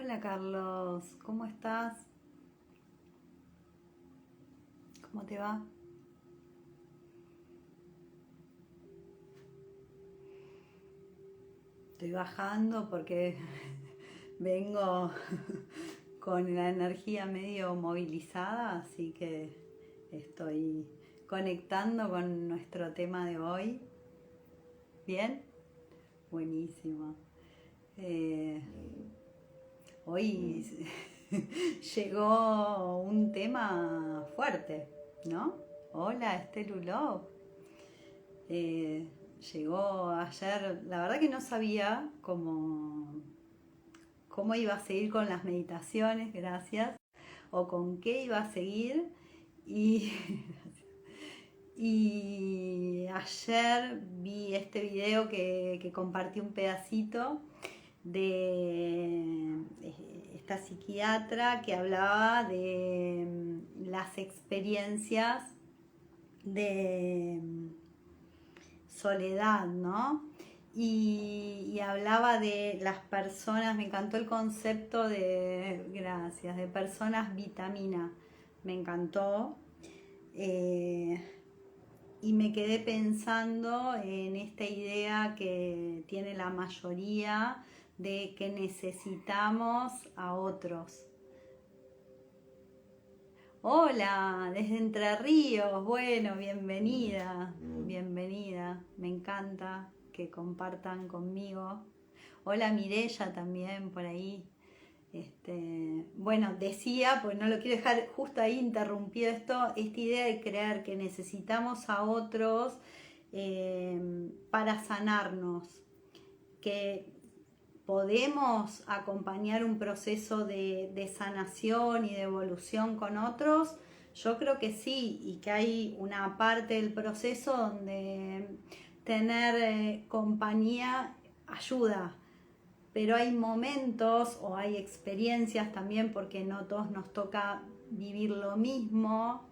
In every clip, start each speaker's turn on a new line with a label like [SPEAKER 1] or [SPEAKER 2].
[SPEAKER 1] Hola Carlos, ¿cómo estás? ¿Cómo te va? Estoy bajando porque vengo con la energía medio movilizada, así que estoy conectando con nuestro tema de hoy. ¿Bien? Buenísimo. Eh, Hoy llegó un tema fuerte, ¿no? Hola, Estelu Love. Eh, Llegó ayer, la verdad que no sabía cómo iba a seguir con las meditaciones, gracias, o con qué iba a seguir. Y, y ayer vi este video que compartí un pedacito de esta psiquiatra que hablaba de las experiencias de soledad, ¿no? Y hablaba de las personas, me encantó el concepto de, gracias, de personas vitamina, me encantó. Eh, y me quedé pensando en esta idea que tiene la mayoría de que necesitamos a otros. Hola, desde Entre Ríos. Bueno, bienvenida, bienvenida. Me encanta que compartan conmigo. Hola Mirella también por ahí. Bueno, decía, pues no lo quiero dejar justo ahí interrumpido esta idea de creer que necesitamos a otros para sanarnos, que podemos acompañar un proceso de sanación y de evolución con otros. Yo creo que sí, y que hay una parte del proceso donde tener compañía ayuda, pero hay momentos o hay experiencias también, porque no todos nos toca vivir lo mismo,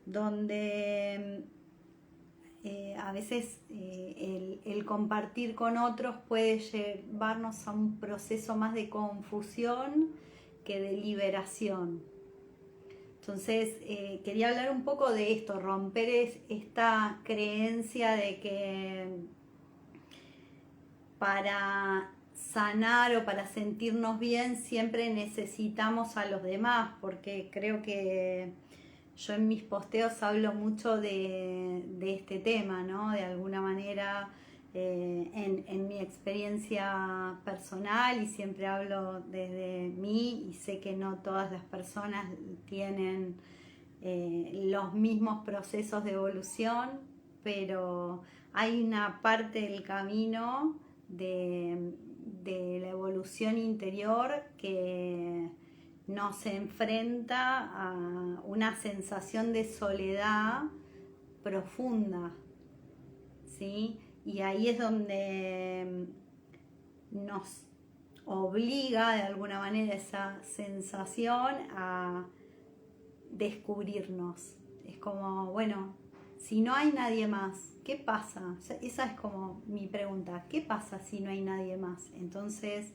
[SPEAKER 1] donde a veces el compartir con otros puede llevarnos a un proceso más de confusión que de liberación. Entonces, quería hablar un poco de esto, romper esta creencia de que para sanar o para sentirnos bien siempre necesitamos a los demás, porque creo que yo en mis posteos hablo mucho de este tema, ¿no? De alguna manera, en mi experiencia personal, y siempre hablo desde mí, y sé que no todas las personas tienen los mismos procesos de evolución, pero hay una parte del camino de la evolución interior que nos enfrenta a una sensación de soledad profunda, ¿sí? Y ahí es donde nos obliga de alguna manera esa sensación a descubrirnos. Es como, bueno, si no hay nadie más, ¿qué pasa? Esa es como mi pregunta, ¿qué pasa si no hay nadie más? Entonces,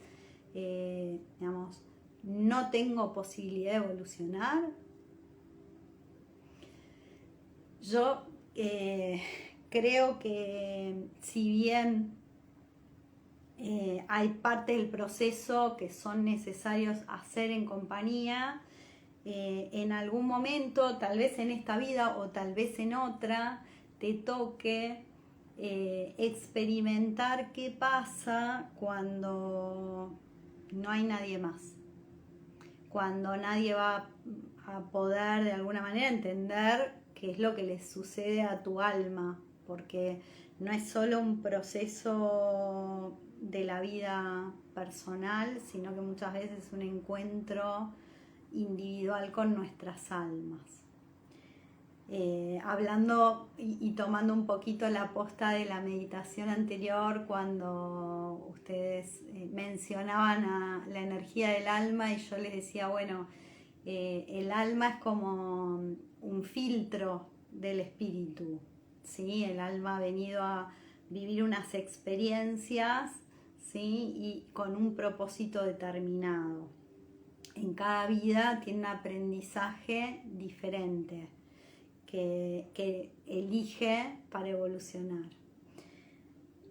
[SPEAKER 1] digamos, no tengo posibilidad de evolucionar. Yo creo que si bien hay parte del proceso que son necesarios hacer en compañía, en algún momento, tal vez en esta vida o tal vez en otra, te toque experimentar qué pasa cuando no hay nadie más, cuando nadie va a poder de alguna manera entender qué es lo que le sucede a tu alma, porque no es solo un proceso de la vida personal, sino que muchas veces es un encuentro individual con nuestras almas. Hablando y tomando un poquito la posta de la meditación anterior, cuando ustedes mencionaban a la energía del alma, y yo les decía, bueno, el alma es como un filtro del espíritu, ¿sí? El alma ha venido a vivir unas experiencias, ¿sí? Y con un propósito determinado. en cada vida tiene un aprendizaje diferente que elige para evolucionar.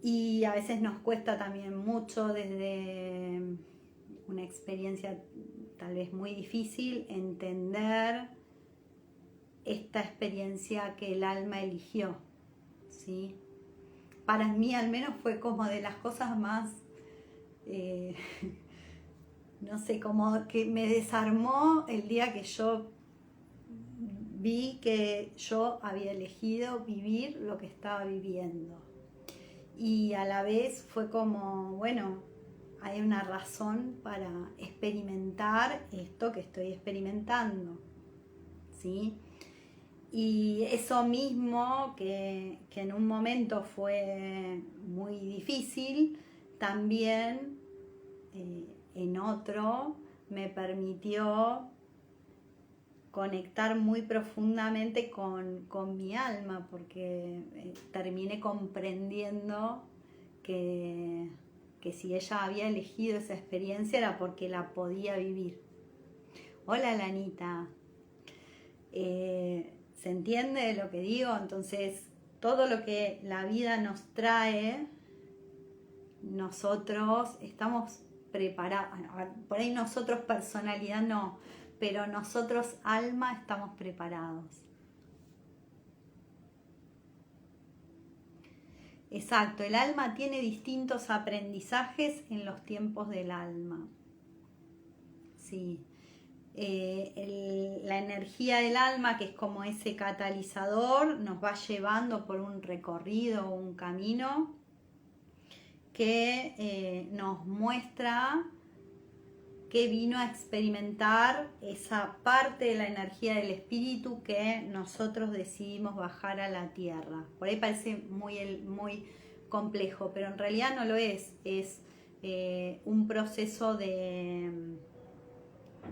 [SPEAKER 1] Y a veces nos cuesta también mucho desde una experiencia tal vez muy difícil entender esta experiencia que el alma eligió, ¿sí? Para mí al menos fue como de las cosas más, no sé, como que me desarmó el día que yo vi que yo había elegido vivir lo que estaba viviendo. Y a la vez fue como, bueno, hay una razón para experimentar esto que estoy experimentando, ¿sí? Y eso mismo que en un momento fue muy difícil, también en otro me permitió conectar muy profundamente con mi alma, porque terminé comprendiendo que si ella había elegido esa experiencia era porque la podía vivir. Hola, Lanita. ¿Se entiende lo que digo? Entonces, todo lo que la vida nos trae, nosotros estamos preparados. Por ahí nosotros personalidad no, pero nosotros alma estamos preparados. Exacto, el alma tiene distintos aprendizajes en los tiempos del alma. Sí. La energía del alma, que es como ese catalizador, nos va llevando por un recorrido, un camino que nos muestra que vino a experimentar esa parte de la energía del espíritu que nosotros decidimos bajar a la tierra. Por ahí parece muy complejo, pero en realidad no lo es. Es un proceso de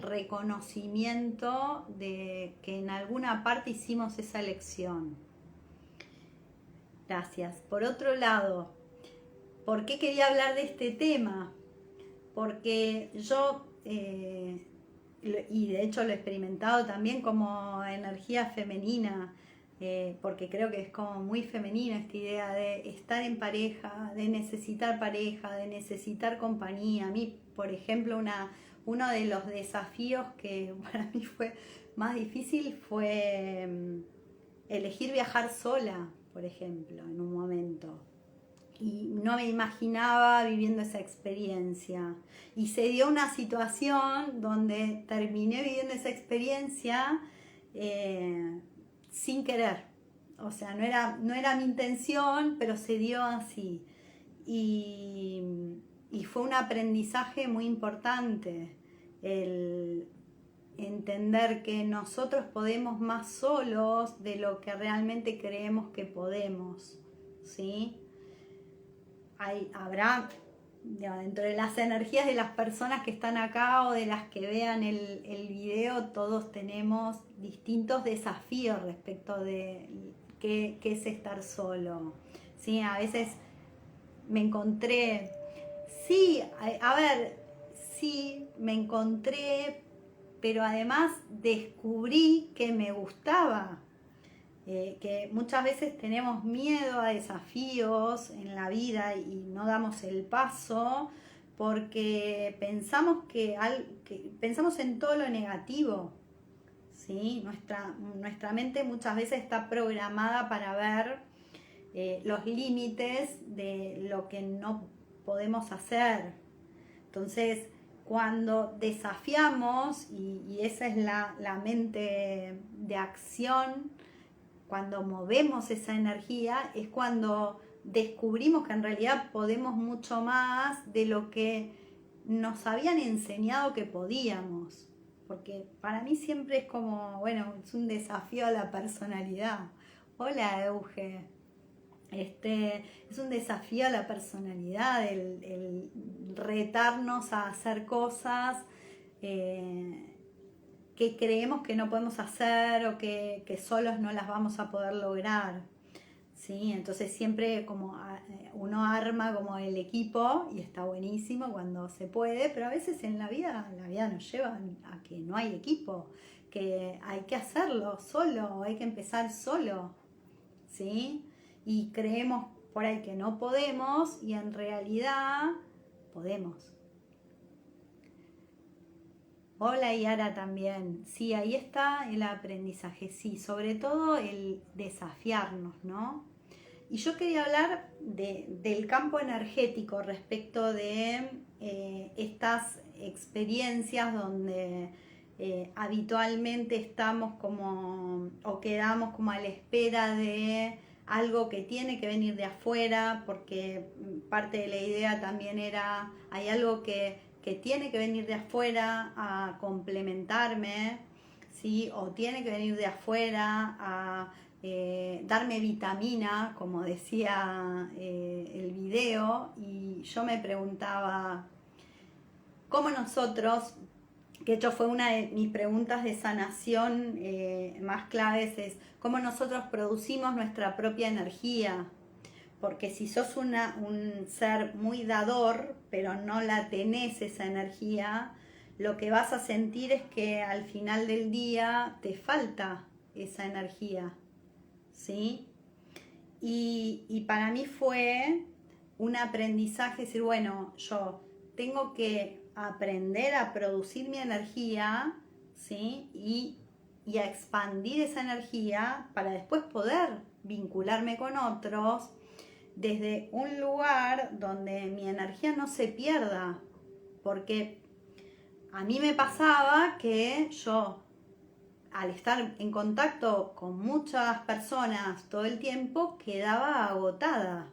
[SPEAKER 1] reconocimiento de que en alguna parte hicimos esa elección. Gracias. Por otro lado, ¿por qué quería hablar de este tema? Porque yo, y de hecho lo he experimentado también como energía femenina, porque creo que es como muy femenina esta idea de estar en pareja, de necesitar compañía. A mí, por ejemplo, uno de los desafíos que para mí fue más difícil fue elegir viajar sola, por ejemplo, en un momento. Y no me imaginaba viviendo esa experiencia. Y se dio una situación donde terminé viviendo esa experiencia sin querer. O sea, no era mi intención, pero se dio así. Y fue un aprendizaje muy importante el entender que nosotros podemos más solos de lo que realmente creemos que podemos, ¿sí? Habrá, dentro de las energías de las personas que están acá o de las que vean el video, todos tenemos distintos desafíos respecto de qué es estar solo, ¿sí? A veces me encontré, sí, sí, me encontré, pero además descubrí que me gustaba. Que muchas veces tenemos miedo a desafíos en la vida y no damos el paso porque pensamos que pensamos en todo lo negativo, ¿sí? Nuestra mente muchas veces está programada para ver los límites de lo que no podemos hacer. Entonces, cuando desafiamos, y esa es la mente de acción, cuando movemos esa energía, es cuando descubrimos que en realidad podemos mucho más de lo que nos habían enseñado que podíamos. Porque para mí siempre es como, bueno, es un desafío a la personalidad. Hola, Euge. Es un desafío a la personalidad, el retarnos a hacer cosas que creemos que no podemos hacer o que solos no las vamos a poder lograr, ¿sí? Entonces siempre como uno arma como el equipo y está buenísimo cuando se puede, pero a veces en la vida nos lleva a que no hay equipo, que hay que hacerlo solo, hay que empezar solo, ¿sí? Y creemos por ahí que no podemos y en realidad podemos. Hola Yara también. Sí, ahí está el aprendizaje, sí, sobre todo el desafiarnos, ¿no? Y yo quería hablar del campo energético respecto de estas experiencias donde habitualmente estamos como o quedamos como a la espera de algo que tiene que venir de afuera, porque parte de la idea también era, hay algo que tiene que venir de afuera a complementarme, ¿sí? O tiene que venir de afuera a darme vitamina, como decía el video, y yo me preguntaba cómo nosotros, que hecho fue una de mis preguntas de sanación más claves, es cómo nosotros producimos nuestra propia energía. Porque si sos un ser muy dador, pero no la tenés esa energía, lo que vas a sentir es que al final del día te falta esa energía, ¿sí? Y para mí fue un aprendizaje, decir, bueno, yo tengo que aprender a producir mi energía, ¿sí? Y a expandir esa energía para después poder vincularme con otros desde un lugar donde mi energía no se pierda, porque a mí me pasaba que yo, al estar en contacto con muchas personas todo el tiempo, quedaba agotada,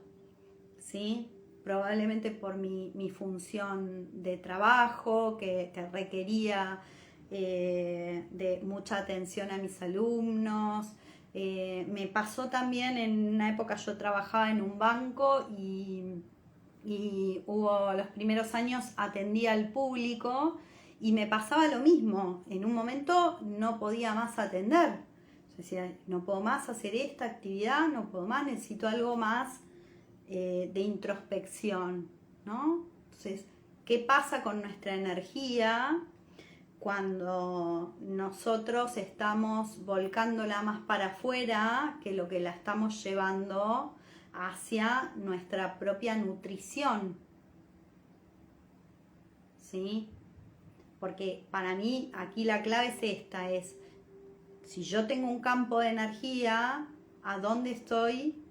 [SPEAKER 1] ¿sí? Probablemente por mi función de trabajo, que requería de mucha atención a mis alumnos. Me pasó también en una época, yo trabajaba en un banco y hubo los primeros años atendía al público y me pasaba lo mismo. En un momento no podía más atender. Yo decía, no puedo más hacer esta actividad, no puedo más, necesito algo más de introspección, ¿no? Entonces, ¿qué pasa con nuestra energía cuando nosotros estamos volcándola más para afuera que lo que la estamos llevando hacia nuestra propia nutrición? ¿Sí? Porque para mí aquí la clave es esta, es si yo tengo un campo de energía, ¿a dónde estoy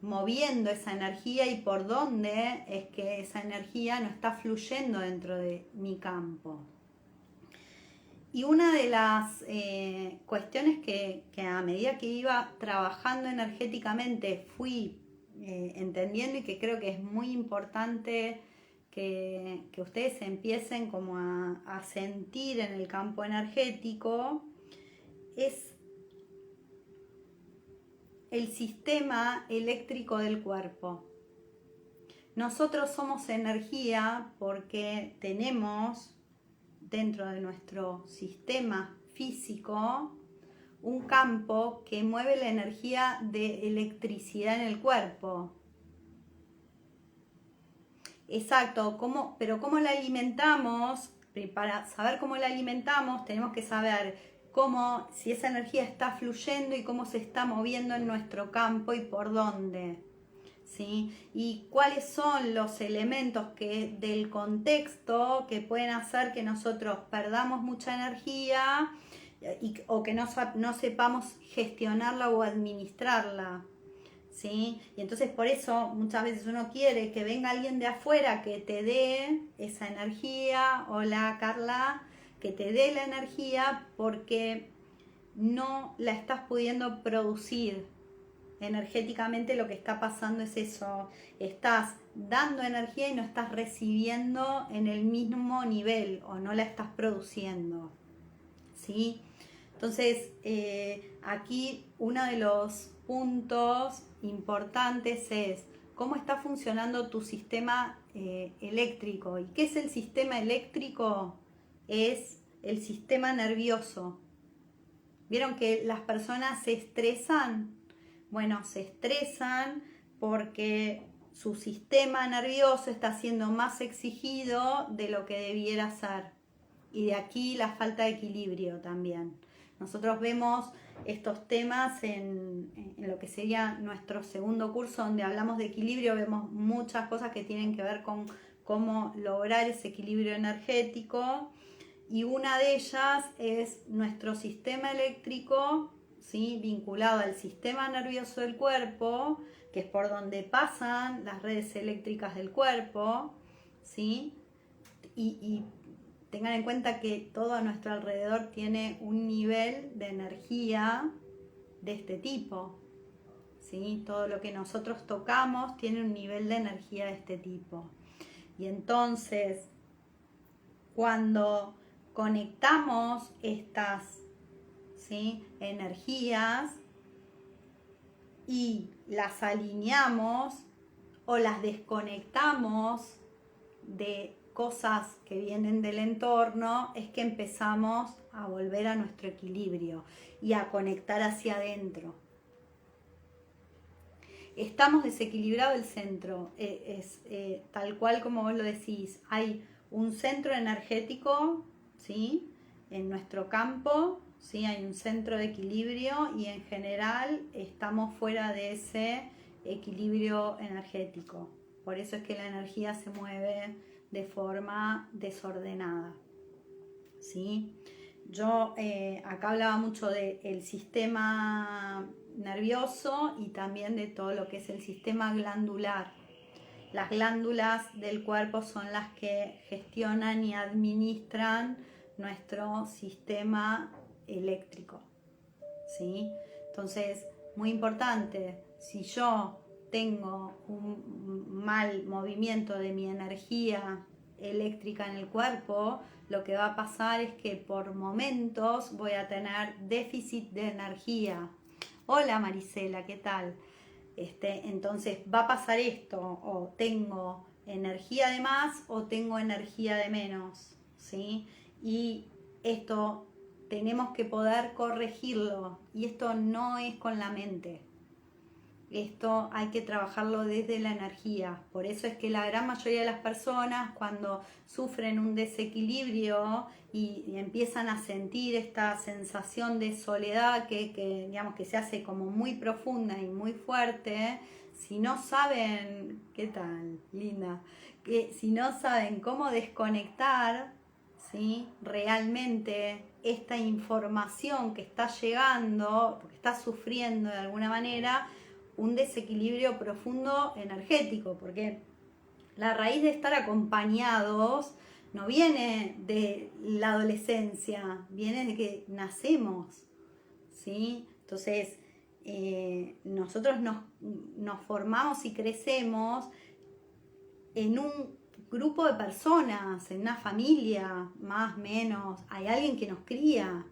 [SPEAKER 1] moviendo esa energía y por dónde es que esa energía no está fluyendo dentro de mi campo? Y una de las cuestiones que a medida que iba trabajando energéticamente fui entendiendo y que creo que es muy importante que ustedes empiecen como a sentir en el campo energético, es el sistema eléctrico del cuerpo. Nosotros somos energía porque tenemos dentro de nuestro sistema físico un campo que mueve la energía de electricidad en el cuerpo. Exacto, pero ¿cómo la alimentamos? Para saber cómo la alimentamos tenemos que saber cómo, si esa energía está fluyendo y cómo se está moviendo en nuestro campo y por dónde, ¿sí? Y cuáles son los elementos del contexto que pueden hacer que nosotros perdamos mucha energía o que no sepamos gestionarla o administrarla, ¿sí? Y entonces por eso muchas veces uno quiere que venga alguien de afuera que te dé esa energía. Hola Carla, que te dé la energía porque no la estás pudiendo producir. Energéticamente lo que está pasando es eso, estás dando energía y no estás recibiendo en el mismo nivel o no la estás produciendo, ¿sí? Entonces aquí uno de los puntos importantes es cómo está funcionando tu sistema eléctrico. ¿Y qué es el sistema eléctrico? Es el sistema nervioso. ¿Vieron que las personas se estresan? bueno, se estresan porque su sistema nervioso está siendo más exigido de lo que debiera ser. Y de aquí la falta de equilibrio también. Nosotros vemos estos temas en lo que sería nuestro segundo curso, donde hablamos de equilibrio. Vemos muchas cosas que tienen que ver con cómo lograr ese equilibrio energético, y una de ellas es nuestro sistema eléctrico, ¿sí?, vinculado al sistema nervioso del cuerpo, que es por donde pasan las redes eléctricas del cuerpo, ¿sí? Y tengan en cuenta que todo a nuestro alrededor tiene un nivel de energía de este tipo, ¿sí? Todo lo que nosotros tocamos tiene un nivel de energía de este tipo. Y entonces, cuando conectamos estas, ¿sí?, energías y las alineamos o las desconectamos de cosas que vienen del entorno, es que empezamos a volver a nuestro equilibrio y a conectar hacia adentro. Estamos desequilibrados el centro, tal cual como vos lo decís, hay un centro energético, ¿sí?, en nuestro campo, ¿sí?, hay un centro de equilibrio, y en general estamos fuera de ese equilibrio energético. Por eso es que la energía se mueve de forma desordenada, ¿sí? Yo acá hablaba mucho del sistema nervioso y también de todo lo que es el sistema glandular. Las glándulas del cuerpo son las que gestionan y administran nuestro sistema eléctrico, ¿sí? Entonces, muy importante, si yo tengo un mal movimiento de mi energía eléctrica en el cuerpo, lo que va a pasar es que por momentos voy a tener déficit de energía. Hola Marisela, ¿qué tal? Entonces va a pasar esto, o tengo energía de más o tengo energía de menos, ¿sí? Y esto tenemos que poder corregirlo, y esto no es con la mente. Esto hay que trabajarlo desde la energía. Por eso es que la gran mayoría de las personas, cuando sufren un desequilibrio y empiezan a sentir esta sensación de soledad digamos que se hace como muy profunda y muy fuerte, si no saben, ¿qué tal, linda? Que si no saben cómo desconectar, ¿sí?, realmente esta información que está llegando, porque está sufriendo de alguna manera un desequilibrio profundo energético, porque la raíz de estar acompañados no viene de la adolescencia, viene de que nacemos, ¿sí? Entonces, nosotros nos formamos y crecemos en un grupo de personas, en una familia, más o menos, hay alguien que nos cría.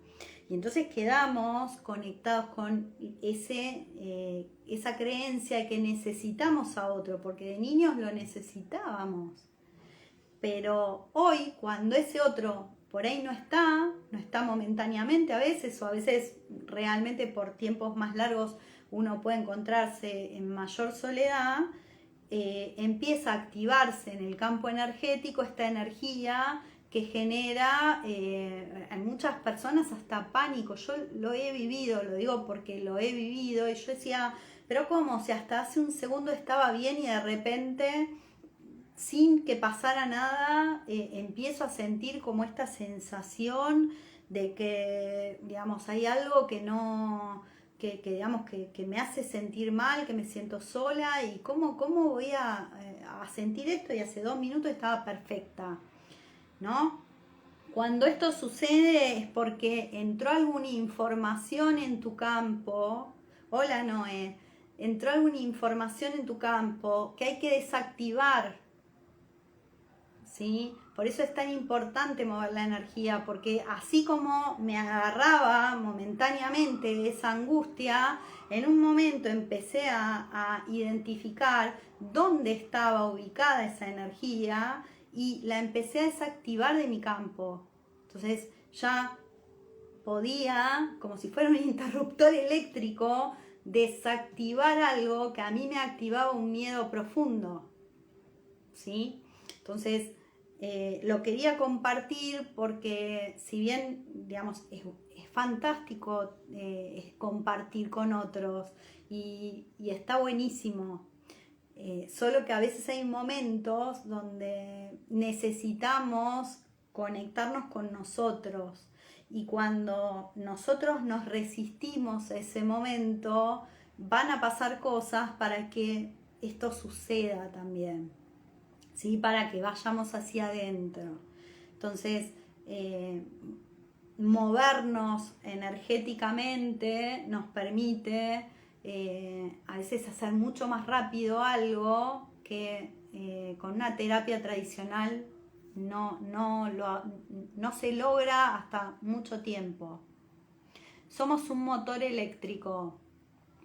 [SPEAKER 1] Y entonces quedamos conectados con esa creencia de que necesitamos a otro, porque de niños lo necesitábamos. Pero hoy, cuando ese otro por ahí no está momentáneamente a veces, o a veces realmente por tiempos más largos uno puede encontrarse en mayor soledad, empieza a activarse en el campo energético esta energía que genera en muchas personas hasta pánico. Yo lo he vivido, lo digo porque lo he vivido, y yo decía, pero ¿cómo? O sea, hasta hace un segundo estaba bien y de repente, sin que pasara nada, empiezo a sentir como esta sensación de que, digamos, hay algo que no... digamos que me hace sentir mal, que me siento sola, y cómo voy a sentir esto, y hace 2 minutos estaba perfecta, ¿no? Cuando esto sucede es porque entró alguna información en tu campo. Hola Noé, entró alguna información en tu campo que hay que desactivar, ¿sí? Por eso es tan importante mover la energía, porque así como me agarraba momentáneamente esa angustia, en un momento empecé a identificar dónde estaba ubicada esa energía y la empecé a desactivar de mi campo. Entonces ya podía, como si fuera un interruptor eléctrico, desactivar algo que a mí me activaba un miedo profundo, ¿sí? Entonces, lo quería compartir porque si bien, digamos, es fantástico compartir con otros y está buenísimo, solo que a veces hay momentos donde necesitamos conectarnos con nosotros y cuando nosotros nos resistimos a ese momento, van a pasar cosas para que esto suceda también, ¿sí? Para que vayamos hacia adentro. Entonces, movernos energéticamente nos permite a veces hacer mucho más rápido algo que con una terapia tradicional no se logra hasta mucho tiempo. Somos un motor eléctrico.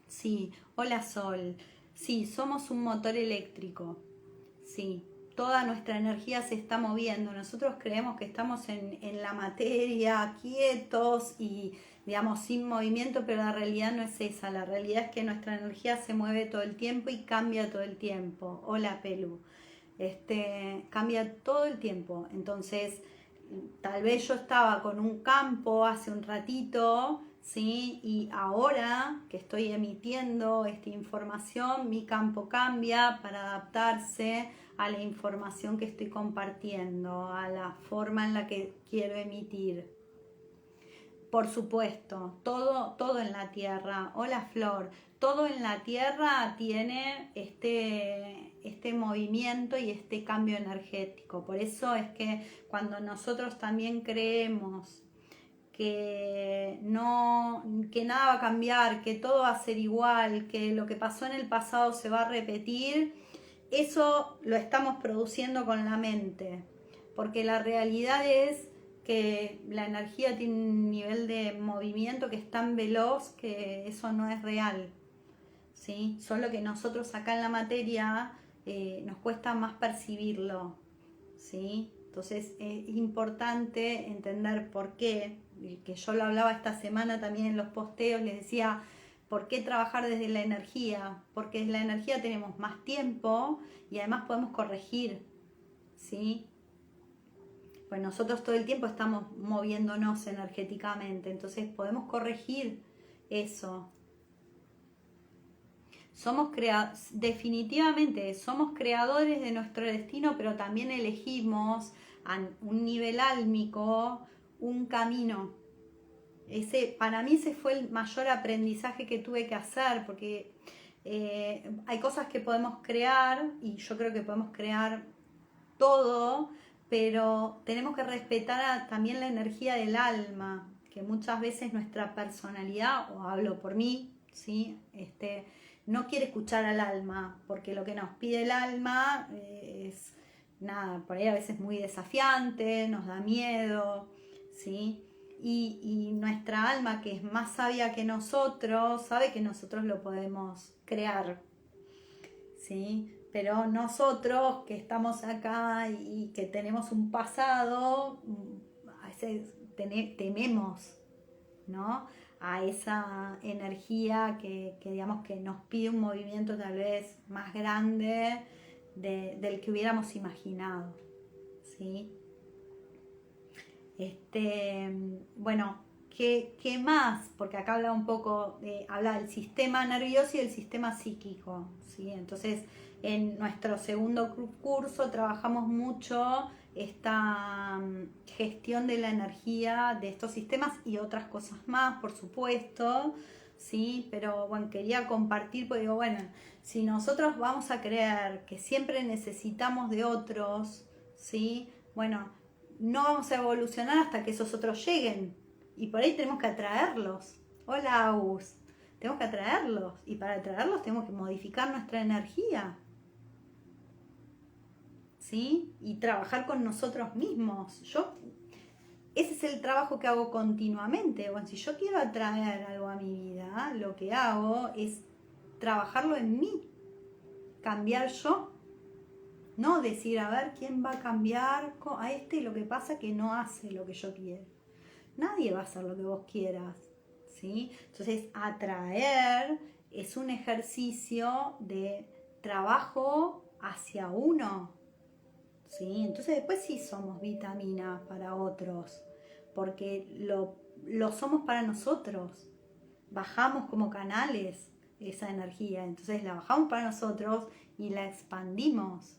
[SPEAKER 1] Sí, hola Sol. Sí, somos un motor eléctrico. Sí, toda nuestra energía se está moviendo. Nosotros creemos que estamos en la materia, quietos y, digamos, sin movimiento, pero la realidad no es esa. La realidad es que nuestra energía se mueve todo el tiempo y cambia todo el tiempo. Hola, Pelu. Cambia todo el tiempo. Entonces, tal vez yo estaba con un campo hace un ratito, ¿sí? Y ahora que estoy emitiendo esta información, mi campo cambia para adaptarse a la información que estoy compartiendo, a la forma en la que quiero emitir. Por supuesto, todo en la tierra. Hola Flor, todo en la tierra tiene este movimiento y este cambio energético. Por eso es que cuando nosotros también creemos que nada va a cambiar, que todo va a ser igual, que lo que pasó en el pasado se va a repetir, eso lo estamos produciendo con la mente, porque la realidad es que la energía tiene un nivel de movimiento que es tan veloz que eso no es real, ¿sí? Solo que nosotros acá en la materia nos cuesta más percibirlo, ¿sí? Entonces es importante entender por qué, que yo lo hablaba esta semana también en los posteos, les decía, ¿por qué trabajar desde la energía? Porque desde la energía tenemos más tiempo y además podemos corregir, ¿sí? Pues nosotros todo el tiempo estamos moviéndonos energéticamente, entonces podemos corregir eso. Definitivamente somos creadores de nuestro destino, pero también elegimos a un nivel álmico un camino. Para mí ese fue el mayor aprendizaje que tuve que hacer, porque hay cosas que podemos crear y yo creo que podemos crear todo, pero tenemos que respetar también la energía del alma, que muchas veces nuestra personalidad, o hablo por mí, ¿sí? No quiere escuchar al alma, porque lo que nos pide el alma es nada, por ahí a veces muy desafiante, nos da miedo, ¿sí? Y nuestra alma, que es más sabia que nosotros, sabe que nosotros lo podemos crear, ¿sí? Pero nosotros que estamos acá y que tenemos un pasado, a veces tememos, ¿no? A esa energía que digamos que nos pide un movimiento tal vez más grande del que hubiéramos imaginado, ¿sí? Bueno, ¿qué más? Porque acá habla un poco, habla del sistema nervioso y del sistema psíquico, ¿sí? Entonces, en nuestro segundo curso trabajamos mucho esta gestión de la energía de estos sistemas y otras cosas más, por supuesto, ¿sí? Pero bueno, quería compartir, porque digo, bueno, si nosotros vamos a creer que siempre necesitamos de otros, ¿sí? Bueno, no vamos a evolucionar hasta que esos otros lleguen. Y por ahí tenemos que atraerlos. Hola, Agus. Tenemos que atraerlos. Y para atraerlos tenemos que modificar nuestra energía, ¿sí? Y trabajar con nosotros mismos. Ese es el trabajo que hago continuamente. Bueno, si yo quiero atraer algo a mi vida, lo que hago es trabajarlo en mí. Cambiar yo. No decir, a ver, ¿quién va a cambiar a lo que pasa que no hace lo que yo quiero? Nadie va a hacer lo que vos quieras, ¿sí? Entonces, atraer es un ejercicio de trabajo hacia uno, ¿sí? Entonces después sí somos vitamina para otros, porque lo somos para nosotros. Bajamos como canales esa energía, entonces la bajamos para nosotros y la expandimos,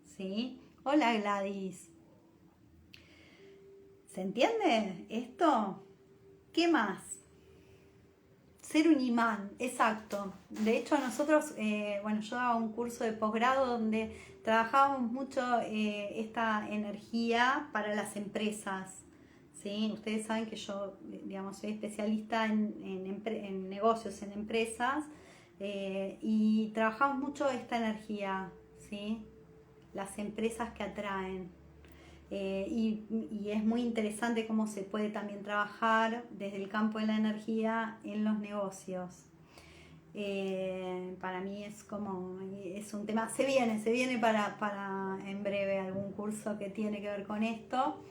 [SPEAKER 1] ¿sí? Hola Gladys, ¿se entiende esto? ¿Qué más? Ser un imán, exacto. De hecho, nosotros, bueno, yo daba un curso de posgrado donde trabajábamos mucho esta energía para las empresas. ¿Sí? Ustedes saben que yo, digamos, soy especialista en negocios, en empresas, y trabajamos mucho esta energía, ¿sí? Las empresas que atraen. Y es muy interesante cómo se puede también trabajar desde el campo de la energía en los negocios. Para mí es un tema, se viene para en breve algún curso que tiene que ver con esto,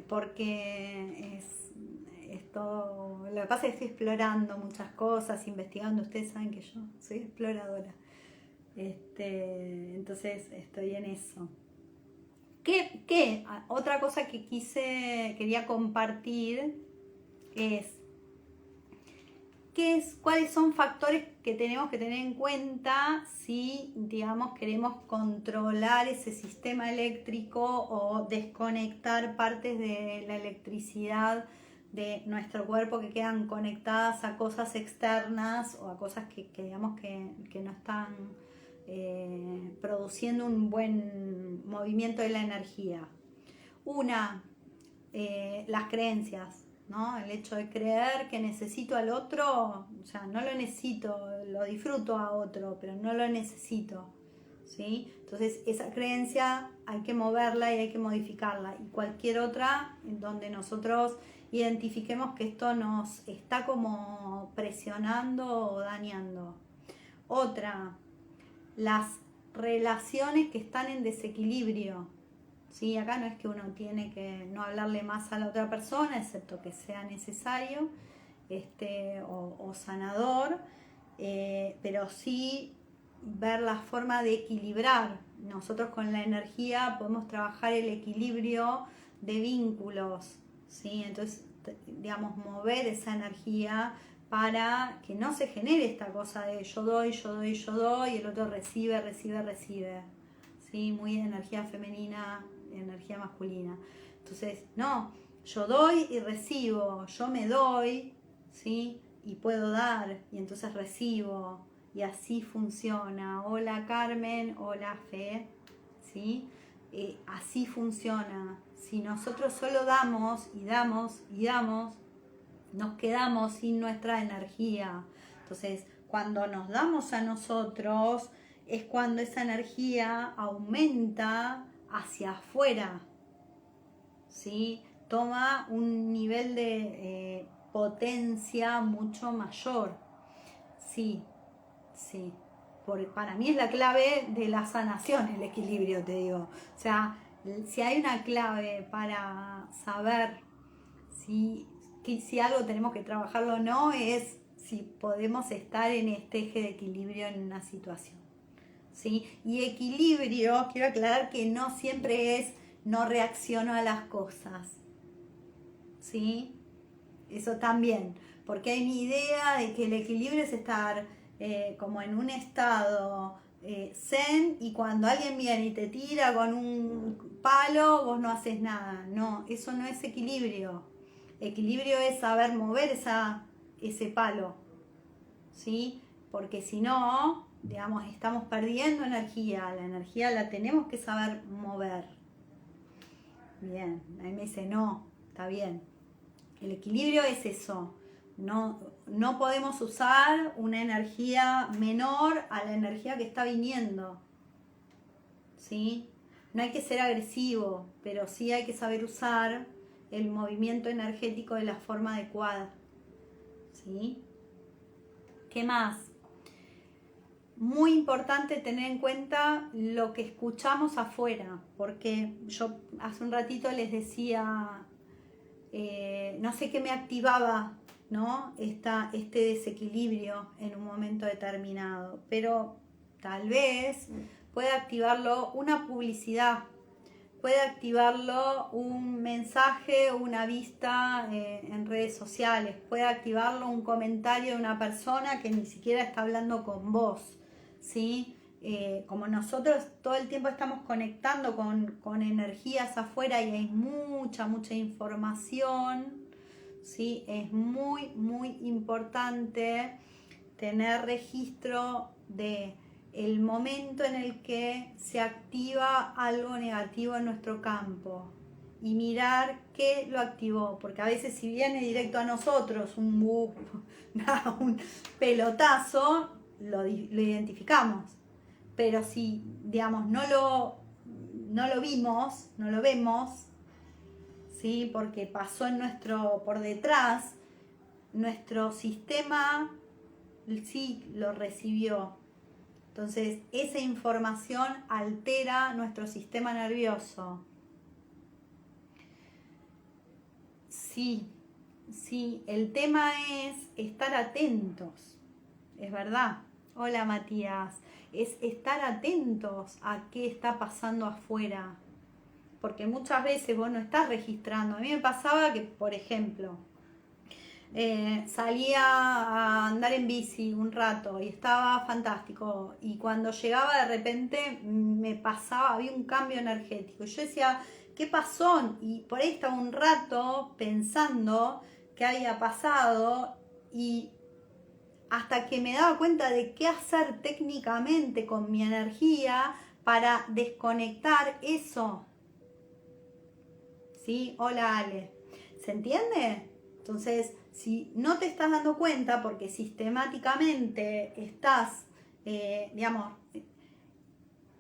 [SPEAKER 1] porque es todo, lo que pasa es que estoy explorando muchas cosas, investigando, ustedes saben que yo soy exploradora, entonces estoy en eso. Otra cosa que quería compartir es, cuáles son factores que tenemos que tener en cuenta si, digamos, queremos controlar ese sistema eléctrico o desconectar partes de la electricidad de nuestro cuerpo que quedan conectadas a cosas externas o a cosas digamos que no están produciendo un buen movimiento de la energía. Las creencias, ¿no? El hecho de creer que necesito al otro, o sea, no lo necesito, lo disfruto a otro, pero no lo necesito, ¿sí? Entonces esa creencia hay que moverla y hay que modificarla, y cualquier otra en donde nosotros identifiquemos que esto nos está como presionando o dañando. Otra, las relaciones que están en desequilibrio. ¿Sí? Acá no es que uno tiene que no hablarle más a la otra persona, excepto que sea necesario o sanador, pero sí ver la forma de equilibrar. Nosotros con la energía podemos trabajar el equilibrio de vínculos, ¿sí? Entonces, digamos, mover esa energía para que no se genere esta cosa de yo doy, yo doy, yo doy, y el otro recibe, recibe, recibe. ¿Sí? Muy de energía femenina, energía masculina. Entonces, no, yo doy y recibo, yo me doy, ¿sí? Y puedo dar, y entonces recibo, y así funciona. Hola Carmen, hola Fe, ¿sí? Así funciona. Si nosotros solo damos y damos y damos, nos quedamos sin nuestra energía. Entonces, cuando nos damos a nosotros, es cuando esa energía aumenta hacia afuera, ¿sí? Toma un nivel de potencia mucho mayor. Sí, sí. Para mí es la clave de la sanación, el equilibrio, te digo. O sea, si hay una clave para saber si algo tenemos que trabajarlo o no, es si podemos estar en este eje de equilibrio en una situación. ¿Sí? Y equilibrio, quiero aclarar que no siempre es no reacciono a las cosas, ¿sí? Eso también, porque hay una idea de que el equilibrio es estar como en un estado zen, y cuando alguien viene y te tira con un palo, vos no haces nada. No, eso no es equilibrio. Equilibrio es saber mover ese palo, ¿sí? Porque si no, digamos, estamos perdiendo energía. La energía la tenemos que saber mover. Bien, ahí me dice, no, está bien. El equilibrio es eso. No podemos usar una energía menor a la energía que está viniendo, ¿sí? No hay que ser agresivo, pero sí hay que saber usar el movimiento energético de la forma adecuada, ¿sí? ¿Qué más? Muy importante tener en cuenta lo que escuchamos afuera, porque yo hace un ratito les decía, no sé qué me activaba ¿no? Este desequilibrio en un momento determinado, pero tal vez puede activarlo una publicidad, puede activarlo un mensaje o una vista en redes sociales, puede activarlo un comentario de una persona que ni siquiera está hablando con vos, ¿sí? Como nosotros todo el tiempo estamos conectando con energías afuera y hay mucha información, ¿sí? Es muy, muy importante tener registro de el momento en el que se activa algo negativo en nuestro campo y mirar qué lo activó, porque a veces si viene directo a nosotros un pelotazo, lo identificamos, pero si, digamos, no lo vimos, no lo vemos, ¿sí? Porque pasó por detrás, nuestro sistema sí lo recibió. Entonces, esa información altera nuestro sistema nervioso. Sí, el tema es estar atentos, es verdad. Hola Matías, es estar atentos a qué está pasando afuera, porque muchas veces vos no estás registrando. A mí me pasaba que, por ejemplo, salía a andar en bici un rato y estaba fantástico, y cuando llegaba de repente me pasaba, había un cambio energético y yo decía, ¿qué pasó? Y por ahí estaba un rato pensando qué había pasado, y hasta que me daba cuenta de qué hacer técnicamente con mi energía para desconectar eso. ¿Sí? Hola Ale, ¿se entiende? Entonces, si no te estás dando cuenta porque sistemáticamente estás, digamos,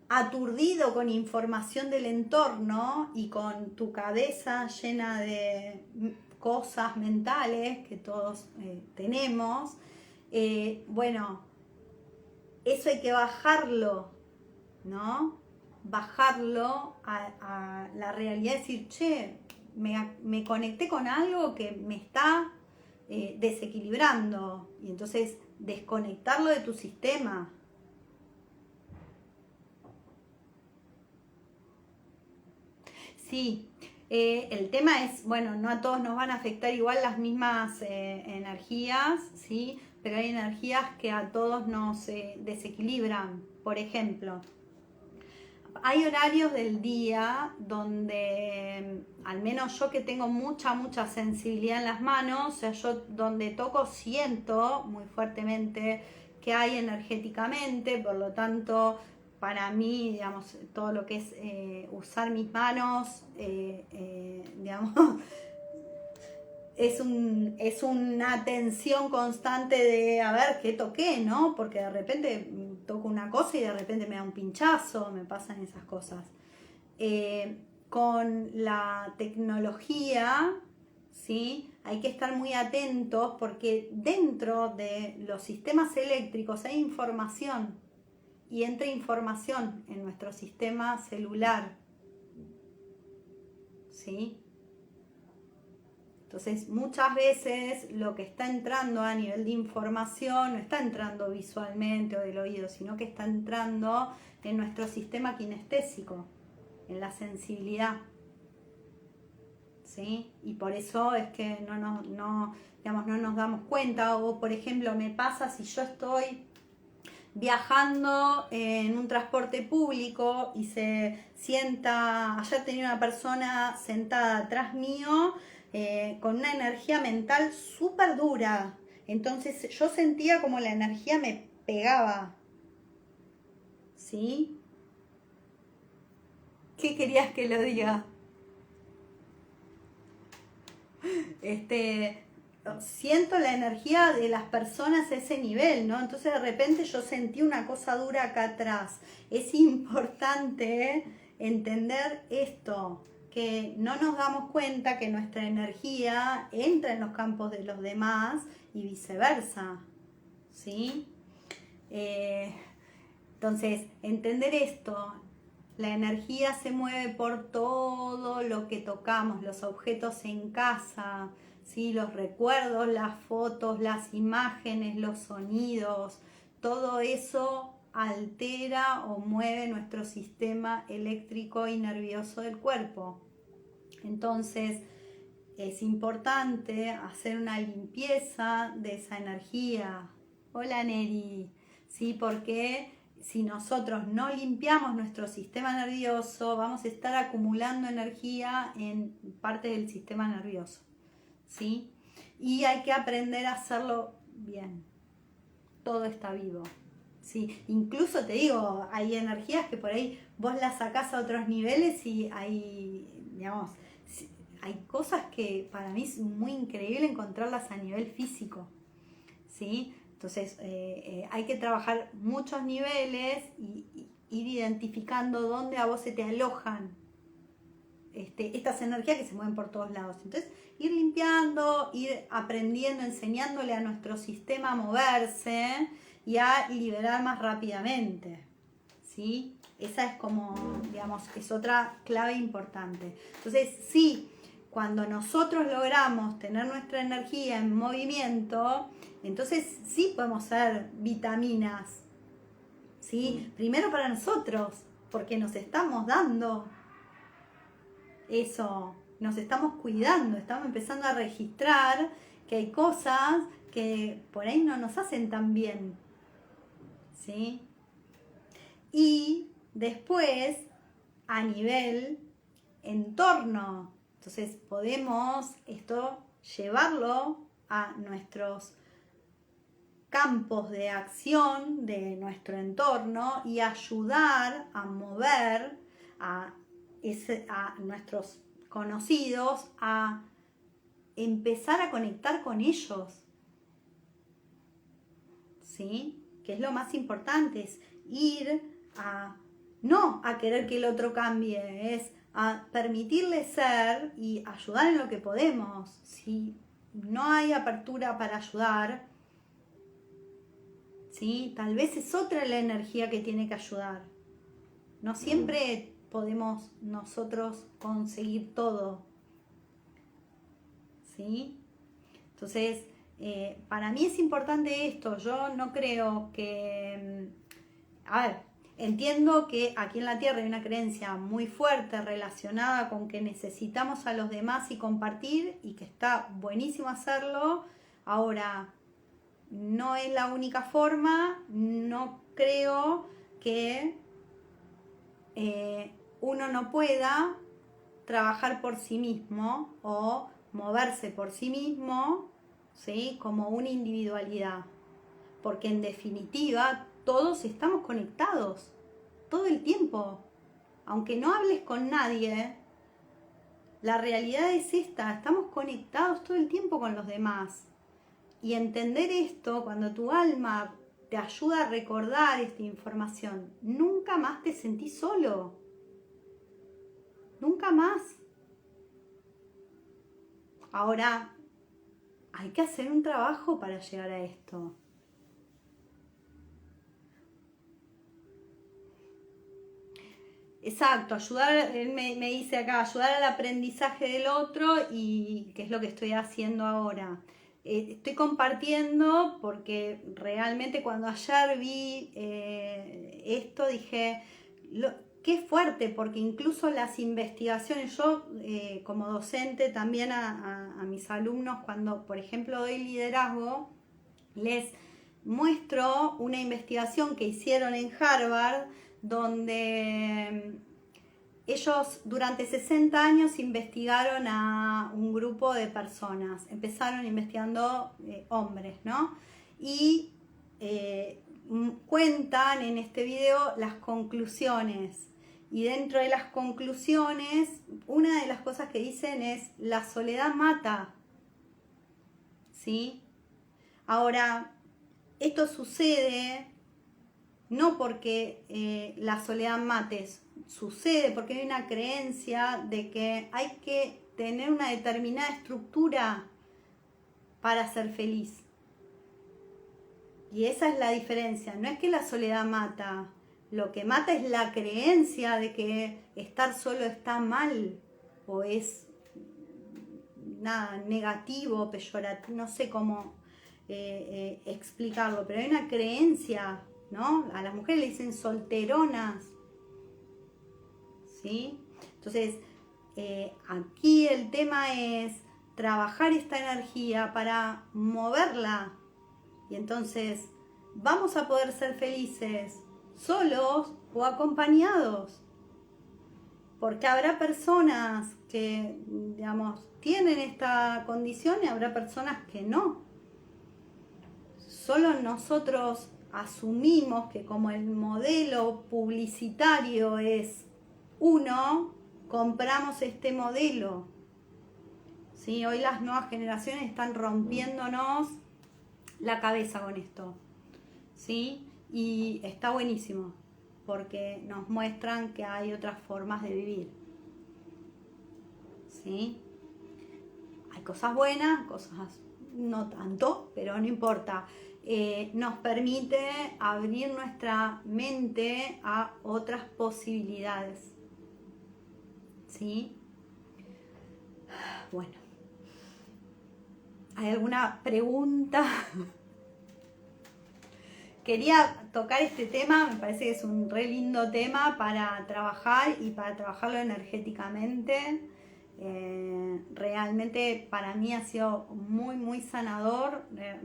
[SPEAKER 1] aturdido con información del entorno y con tu cabeza llena de cosas mentales que todos tenemos, bueno, eso hay que bajarlo, ¿no? Bajarlo a la realidad, decir, che, me conecté con algo que me está desequilibrando, y entonces desconectarlo de tu sistema. Sí, el tema es, bueno, no a todos nos van a afectar igual las mismas energías, ¿sí? Pero hay energías que a todos nos desequilibran. Por ejemplo, hay horarios del día donde, al menos yo que tengo mucha sensibilidad en las manos, o sea, yo donde toco siento muy fuertemente que hay energéticamente, por lo tanto, para mí, digamos, todo lo que es usar mis manos, digamos, es una atención constante de a ver qué toqué, ¿no? Porque de repente toco una cosa y de repente me da un pinchazo, me pasan esas cosas. Con la tecnología, ¿sí? Hay que estar muy atentos porque dentro de los sistemas eléctricos hay información, y entra información en nuestro sistema celular, ¿sí? Entonces, muchas veces lo que está entrando a nivel de información no está entrando visualmente o del oído, sino que está entrando en nuestro sistema kinestésico, en la sensibilidad, ¿sí? Y por eso es que no nos damos cuenta. O, por ejemplo, me pasa si yo estoy viajando en un transporte público y se sienta, ayer tenía una persona sentada atrás mío con una energía mental súper dura, entonces yo sentía como la energía me pegaba, ¿sí? ¿Qué querías que lo diga? Siento la energía de las personas a ese nivel, ¿no? Entonces de repente yo sentí una cosa dura acá atrás. Es importante entender esto, que no nos damos cuenta que nuestra energía entra en los campos de los demás y viceversa, ¿sí? Entonces, entender esto, La energía se mueve por todo lo que tocamos, los objetos en casa, ¿sí? Los recuerdos, las fotos, las imágenes, los sonidos, todo eso altera o mueve nuestro sistema eléctrico y nervioso del cuerpo. Entonces, es importante hacer una limpieza de esa energía. Hola Neri, ¿sí? Porque si nosotros no limpiamos nuestro sistema nervioso, vamos a estar acumulando energía en parte del sistema nervioso, ¿sí? Y hay que aprender a hacerlo bien. Todo está vivo, ¿sí? Incluso te digo, hay energías que por ahí vos las sacás a otros niveles y hay, digamos, hay cosas que para mí es muy increíble encontrarlas a nivel físico, ¿sí? Entonces hay que trabajar muchos niveles y ir identificando dónde a vos se te alojan estas energías que se mueven por todos lados. Entonces ir limpiando, ir aprendiendo, enseñándole a nuestro sistema a moverse y a liberar más rápidamente, ¿sí? Esa es como, digamos, es otra clave importante. Entonces sí, cuando nosotros logramos tener nuestra energía en movimiento, entonces sí podemos ser vitaminas, ¿sí? Primero para nosotros, porque nos estamos dando eso, nos estamos cuidando, estamos empezando a registrar que hay cosas que por ahí no nos hacen tan bien, ¿sí? Y después, a nivel entorno, entonces podemos esto llevarlo a nuestros campos de acción de nuestro entorno y ayudar a mover a nuestros conocidos a empezar a conectar con ellos, ¿sí? Que es lo más importante, es ir a no a querer que el otro cambie, es a permitirle ser y ayudar en lo que podemos. Si no hay apertura para ayudar, ¿sí? Tal vez es otra la energía que tiene que ayudar. No siempre podemos nosotros conseguir todo, ¿sí? Entonces, para mí es importante esto. Yo no creo que... A ver, entiendo que aquí en la Tierra hay una creencia muy fuerte relacionada con que necesitamos a los demás y compartir, y que está buenísimo hacerlo. Ahora, no es la única forma. No creo que uno no pueda trabajar por sí mismo o moverse por sí mismo, ¿sí? Como una individualidad, porque en definitiva todos estamos conectados todo el tiempo. Aunque no hables con nadie, la realidad es esta: estamos conectados todo el tiempo con los demás. Y entender esto, cuando tu alma te ayuda a recordar esta información, nunca más te sentís solo. Nunca más. Ahora, hay que hacer un trabajo para llegar a esto. Exacto, ayudar, él me dice acá, ayudar al aprendizaje del otro, y que es lo que estoy haciendo ahora. Estoy compartiendo porque realmente cuando ayer vi esto dije, qué fuerte, porque incluso las investigaciones, yo como docente también a mis alumnos, cuando por ejemplo doy liderazgo, les muestro una investigación que hicieron en Harvard, donde ellos durante 60 años investigaron a un grupo de personas. Empezaron investigando hombres, ¿no? Y cuentan en este video las conclusiones. Y dentro de las conclusiones, una de las cosas que dicen es: la soledad mata, ¿sí? Ahora, esto sucede no porque la soledad mate, sucede porque hay una creencia de que hay que tener una determinada estructura para ser feliz. Y esa es la diferencia. No es que la soledad mata, Lo que mata es la creencia de que estar solo está mal o es nada negativo, peyorativo, no sé cómo explicarlo, pero hay una creencia, ¿no? A las mujeres le dicen solteronas, ¿sí? Entonces, aquí el tema es trabajar esta energía para moverla y entonces vamos a poder ser felices solos o acompañados, porque habrá personas que, digamos, tienen esta condición y habrá personas que no. Solo nosotros asumimos que como el modelo publicitario es uno, compramos este modelo. ¿Sí? Hoy las nuevas generaciones están rompiéndonos la cabeza con esto. ¿Sí? Y está buenísimo, porque nos muestran que hay otras formas de vivir. ¿Sí? Hay cosas buenas, cosas no tanto, pero no importa. Nos permite abrir nuestra mente a otras posibilidades. ¿Sí? Bueno, ¿hay alguna pregunta? Quería tocar este tema, me parece que es un re lindo tema para trabajar y para trabajarlo energéticamente. Realmente para mí ha sido muy sanador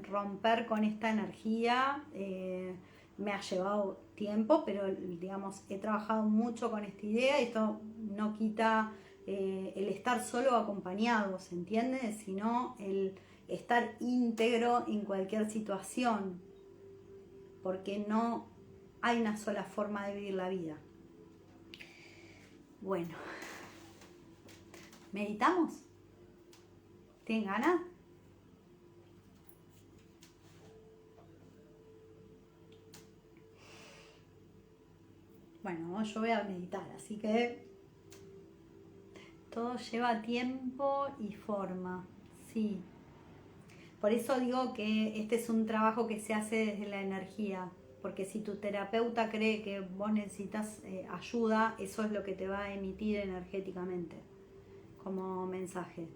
[SPEAKER 1] romper con esta energía. Me ha llevado tiempo, pero digamos, he trabajado mucho con esta idea y esto no quita el estar solo o acompañado, ¿se entiende? Sino el estar íntegro en cualquier situación, porque no hay una sola forma de vivir la vida. Bueno, ¿meditamos? ¿Tienen ganas? Bueno, yo voy a meditar, así que todo lleva tiempo y forma, sí. Por eso digo que este es un trabajo que se hace desde la energía, porque si tu terapeuta cree que vos necesitas ayuda, eso es lo que te va a emitir energéticamente como mensaje.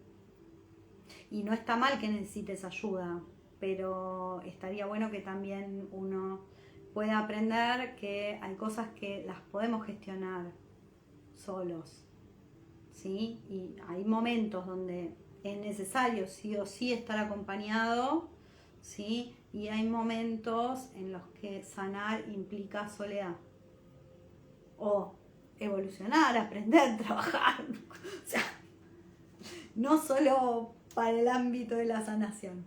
[SPEAKER 1] Y no está mal que necesites ayuda, pero estaría bueno que también uno pueda aprender que hay cosas que las podemos gestionar solos, ¿sí? Y hay momentos donde es necesario sí o sí estar acompañado, ¿sí? Y hay momentos en los que sanar implica soledad. O evolucionar, aprender, trabajar. O sea, no solo para el ámbito de la sanación.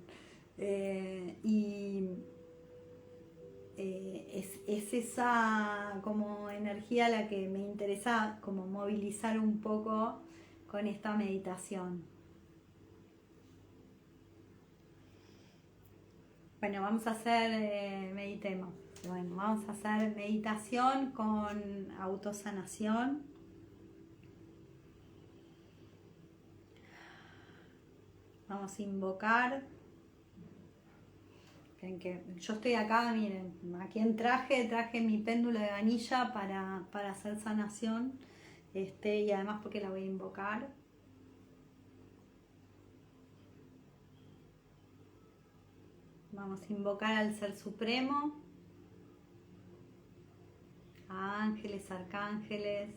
[SPEAKER 1] Es esa como energía la que me interesa como movilizar un poco con esta meditación. Bueno, vamos a hacer, meditemos. Bueno, vamos a hacer meditación con autosanación. Vamos a invocar. Que yo estoy acá, miren, aquí traje mi péndulo de vanilla para hacer sanación, y además porque la voy a invocar. Vamos a invocar al Ser Supremo, a ángeles, arcángeles,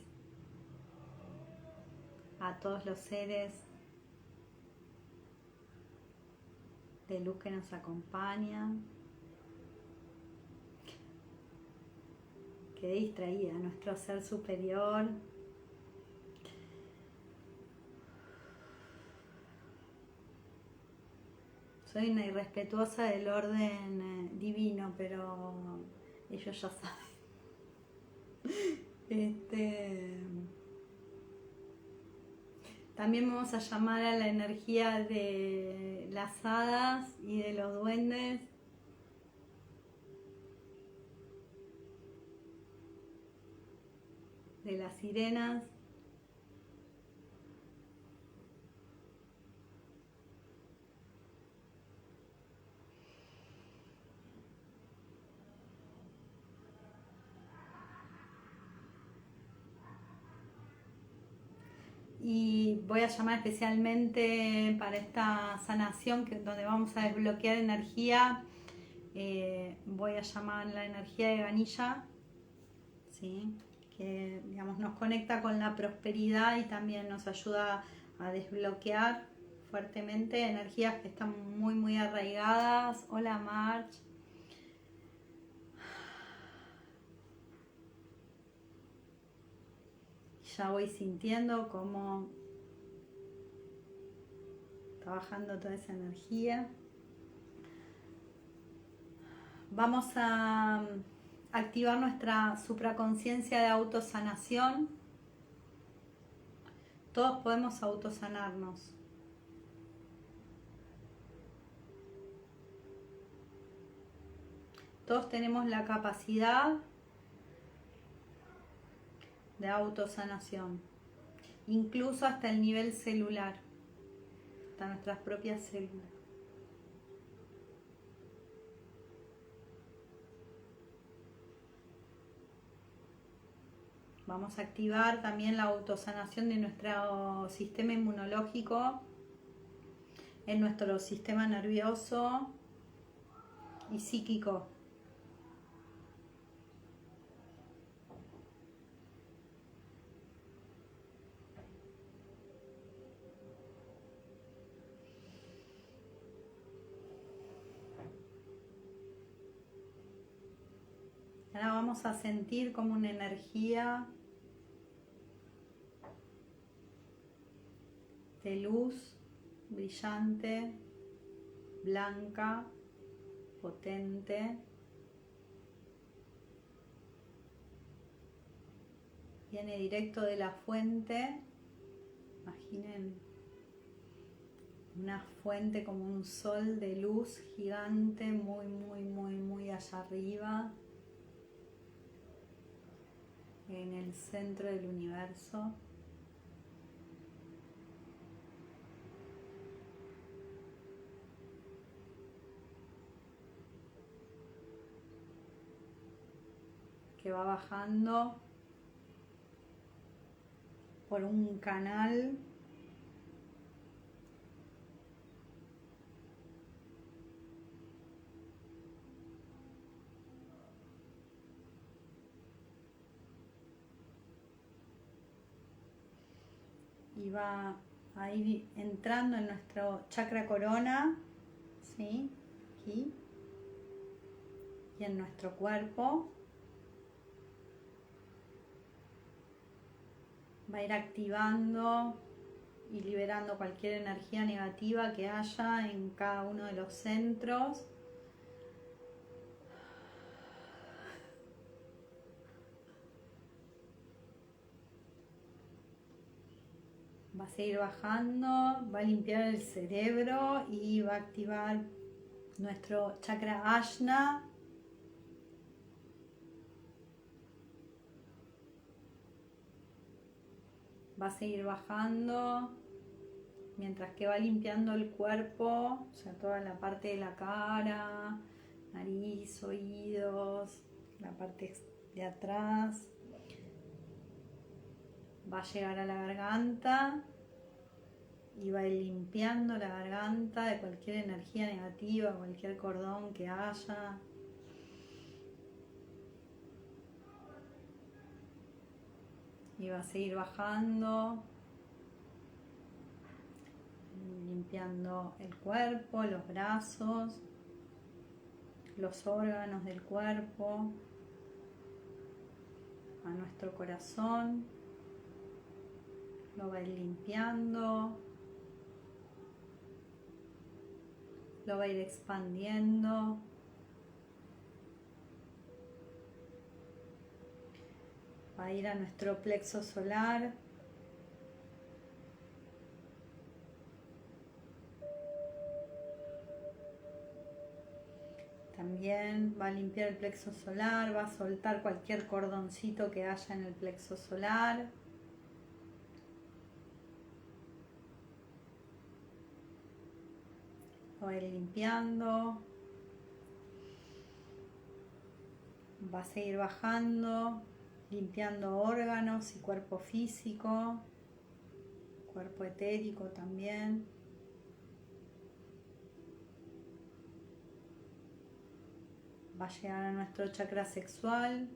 [SPEAKER 1] a todos los seres de luz que nos acompañan. Quedé distraída, nuestro Ser Superior. Soy una irrespetuosa del orden divino, pero ellos ya saben. También vamos a llamar a la energía de las hadas y de los duendes. De las sirenas. Y voy a llamar especialmente para esta sanación donde vamos a desbloquear energía. Voy a llamar la energía de Ganilla, ¿sí? Que digamos, nos conecta con la prosperidad y también nos ayuda a desbloquear fuertemente energías que están muy muy arraigadas. Hola March. Ya voy sintiendo cómo está bajando toda esa energía. Vamos a activar nuestra supraconciencia de autosanación. Todos podemos autosanarnos. Todos tenemos la capacidad de autosanación, incluso hasta el nivel celular, hasta nuestras propias células. Vamos a activar también la autosanación de nuestro sistema inmunológico, en nuestro sistema nervioso y psíquico. Ahora vamos a sentir como una energía de luz brillante, blanca, potente. Viene directo de la fuente. Imaginen una fuente como un sol de luz gigante, muy, muy, muy, muy allá arriba, en el centro del universo. Que va bajando por un canal y va a ir entrando en nuestro chakra corona, ¿sí? Aquí, y en nuestro cuerpo. Va a ir activando y liberando cualquier energía negativa que haya en cada uno de los centros. Va a seguir bajando, va a limpiar el cerebro y va a activar nuestro chakra Ajna. Va a seguir bajando mientras que va limpiando el cuerpo, o sea, toda la parte de la cara, nariz, oídos, la parte de atrás. Va a llegar a la garganta y va a ir limpiando la garganta de cualquier energía negativa, cualquier cordón que haya. Y va a seguir bajando, limpiando el cuerpo, los brazos, los órganos del cuerpo, a nuestro corazón. Lo va a ir limpiando, lo va a ir expandiendo. Va a ir a nuestro plexo solar. También va a limpiar el plexo solar, va a soltar cualquier cordoncito que haya en el plexo solar. Lo va a ir limpiando. Va a seguir bajando, limpiando órganos y cuerpo físico. cuerpo etérico también. Va a llegar a nuestro chakra sexual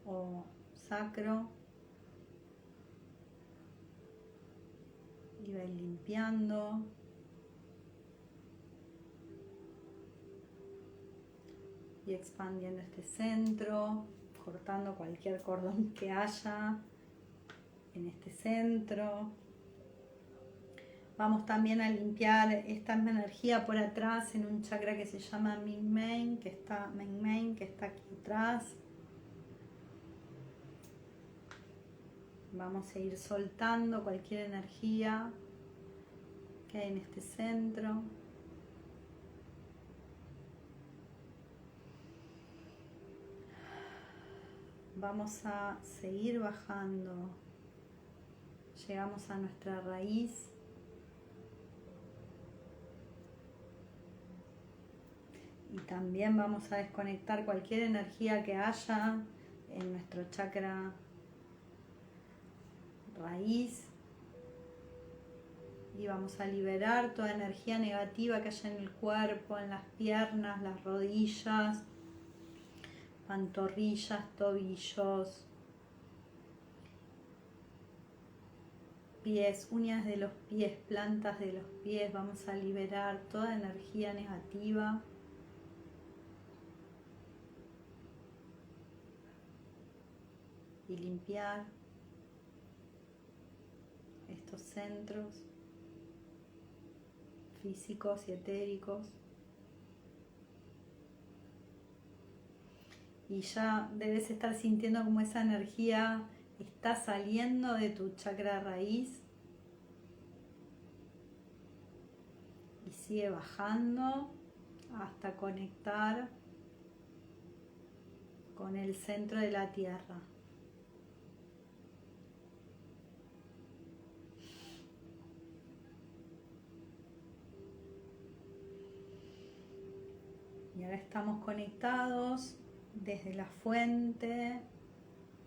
[SPEAKER 1] o sacro y va a ir limpiando. Y expandiendo este centro, cortando cualquier cordón que haya en este centro. Vamos también a limpiar esta energía por atrás en un chakra que se llama Ming-Men, que está aquí atrás. Vamos a ir soltando cualquier energía que hay en este centro. Vamos a seguir bajando. Llegamos a nuestra raíz. Y también vamos a desconectar cualquier energía que haya en nuestro chakra raíz. Y vamos a liberar toda energía negativa que haya en el cuerpo, en las piernas, las rodillas, pantorrillas, tobillos, pies, uñas de los pies, plantas de los pies. Vamos a liberar toda energía negativa. Y limpiar estos centros físicos y etéricos. Y ya debes estar sintiendo como esa energía está saliendo de tu chakra raíz y sigue bajando hasta conectar con el centro de la tierra. Y ahora estamos conectados desde la fuente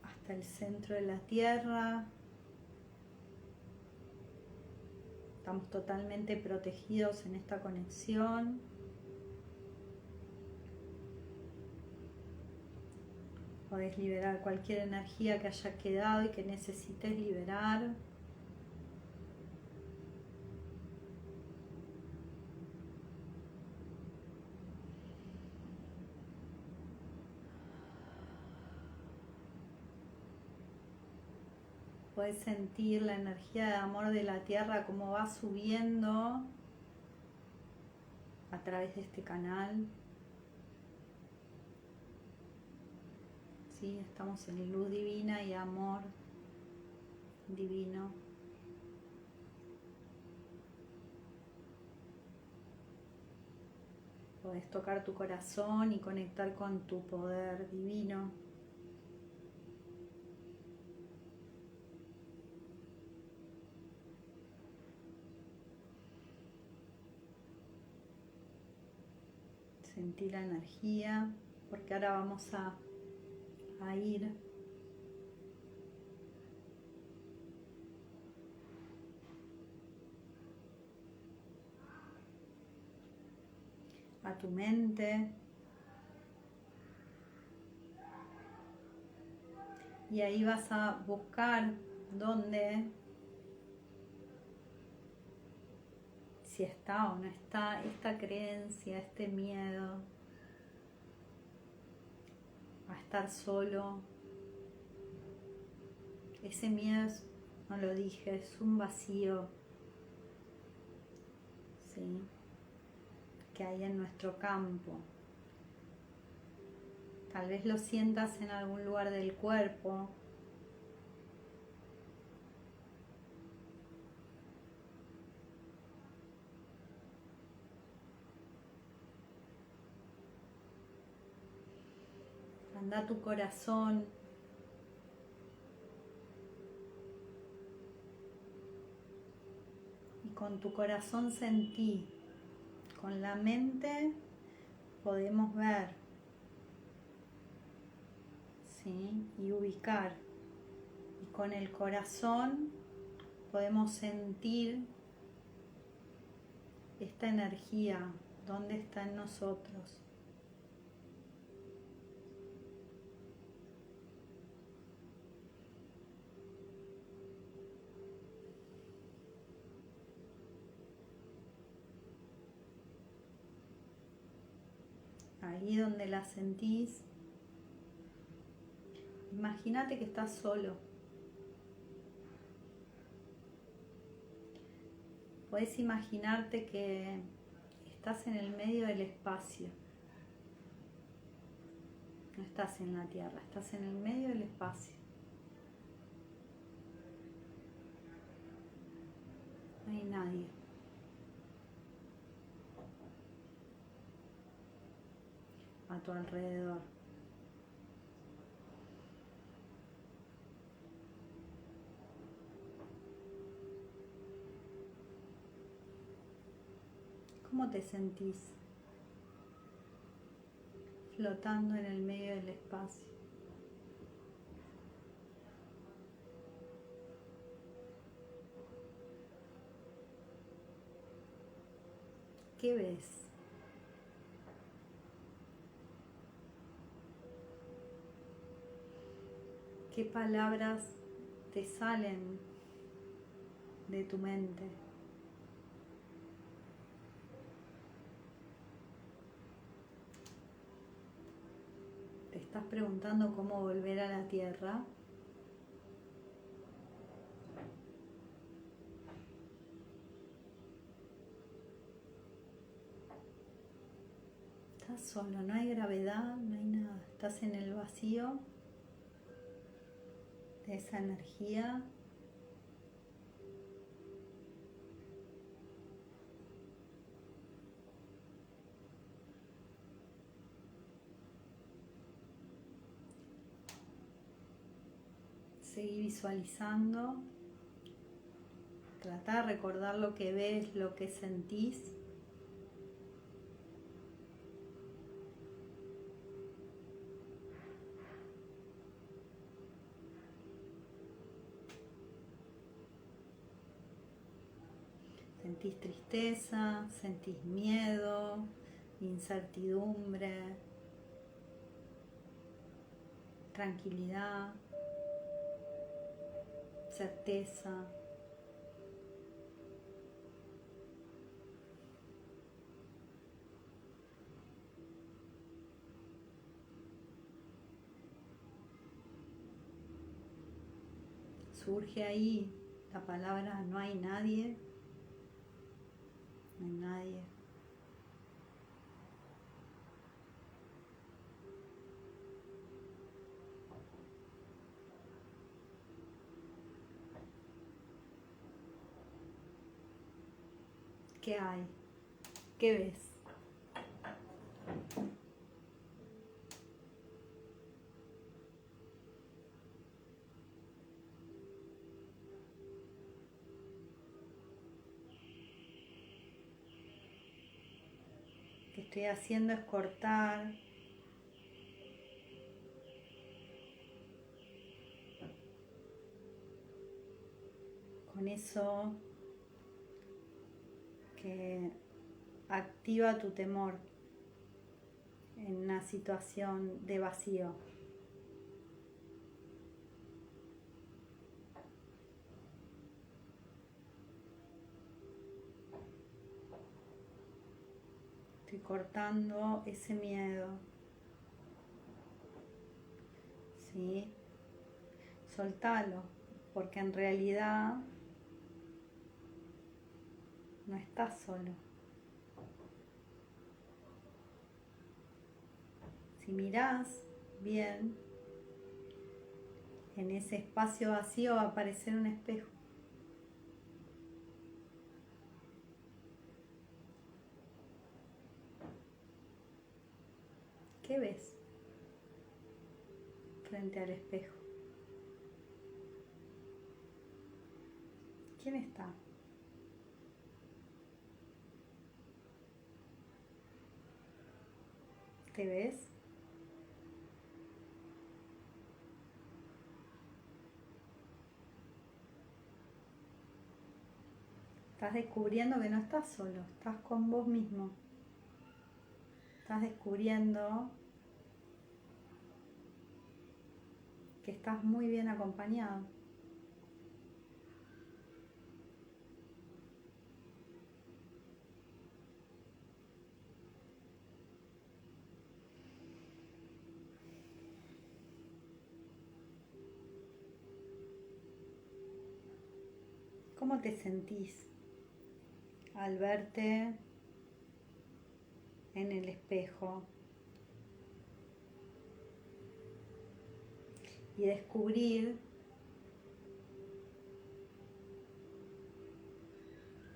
[SPEAKER 1] hasta el centro de la tierra. Estamos totalmente protegidos en esta conexión. Podés liberar cualquier energía que haya quedado y que necesites liberar. Puedes sentir la energía de amor de la tierra como va subiendo a través de este canal. ¿Sí? Estamos en luz divina y amor divino. Podés tocar tu corazón y conectar con tu poder divino. Sentí la energía, porque ahora vamos a ir a tu mente y ahí vas a buscar dónde, si está o no está esta creencia, este miedo a estar solo. Ese miedo no lo dije, es un vacío, ¿sí?, que hay en nuestro campo. Tal vez lo sientas en algún lugar del cuerpo. Anda a tu corazón. Y con tu corazón sentí. Con la mente podemos ver, ¿sí?, y ubicar. Y con el corazón podemos sentir esta energía, dónde está en nosotros. Ahí donde la sentís, imagínate que estás solo. Podés imaginarte que estás en el medio del espacio. No estás en la Tierra, estás en el medio del espacio. No hay nadie. A tu alrededor. ¿Cómo te sentís? Flotando en el medio del espacio. ¿Qué ves? ¿Qué palabras te salen de tu mente? ¿Te estás preguntando cómo volver a la Tierra? Estás solo, no hay gravedad, no hay nada. Estás en el vacío de esa energía. Seguí visualizando. Trata de recordar lo que ves, lo que sentís. Sentís tristeza, sentís miedo, incertidumbre, tranquilidad, certeza. Surge ahí la palabra no hay nadie, no hay nadie. ¿Qué hay? ¿Qué ves? Lo que estoy haciendo es cortar con eso que activa tu temor en una situación de vacío. Estoy cortando ese miedo. ¿Sí? Soltalo, porque en realidad no estás solo. Si mirás bien, en ese espacio vacío va a aparecer un espejo. ¿Qué ves frente al espejo? ¿Quién está? ¿Te ves? Estás descubriendo que no estás solo, estás con vos mismo. Estás descubriendo que estás muy bien acompañado. ¿Cómo te sentís al verte en el espejo y descubrir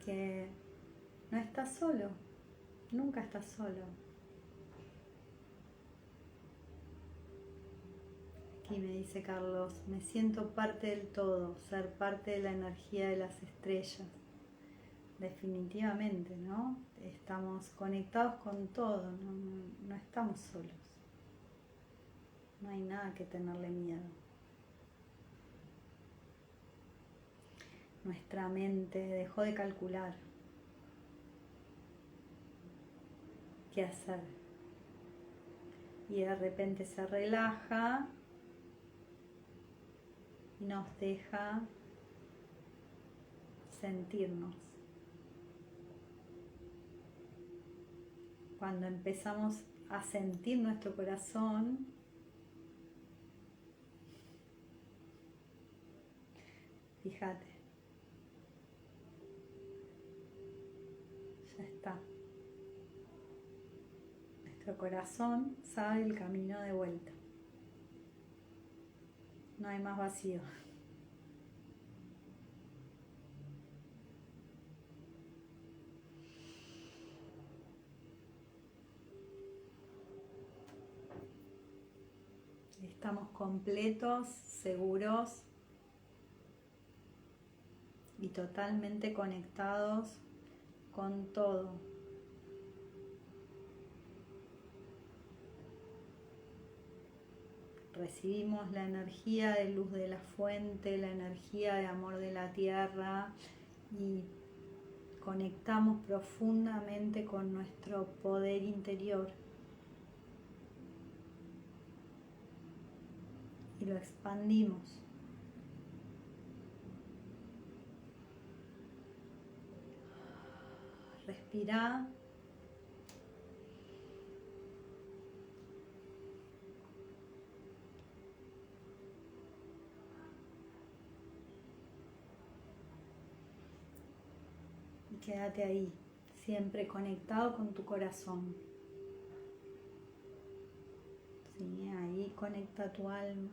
[SPEAKER 1] que no estás solo, nunca estás solo? Aquí me dice Carlos, me siento parte del todo, ser parte de la energía de las estrellas. Definitivamente, ¿no? Estamos conectados con todo, no estamos solos. No hay nada que tenerle miedo. Nuestra mente dejó de calcular qué hacer. Y de repente se relaja y nos deja sentirnos. Cuando empezamos a sentir nuestro corazón, fíjate, ya está. Nuestro corazón sabe el camino de vuelta. No hay más vacío. Estamos completos, seguros y totalmente conectados con todo. Recibimos la energía de luz de la fuente, la energía de amor de la tierra y conectamos profundamente con nuestro poder interior y lo expandimos. Respira. Y quédate ahí, siempre conectado con tu corazón. Sí, ahí conecta tu alma.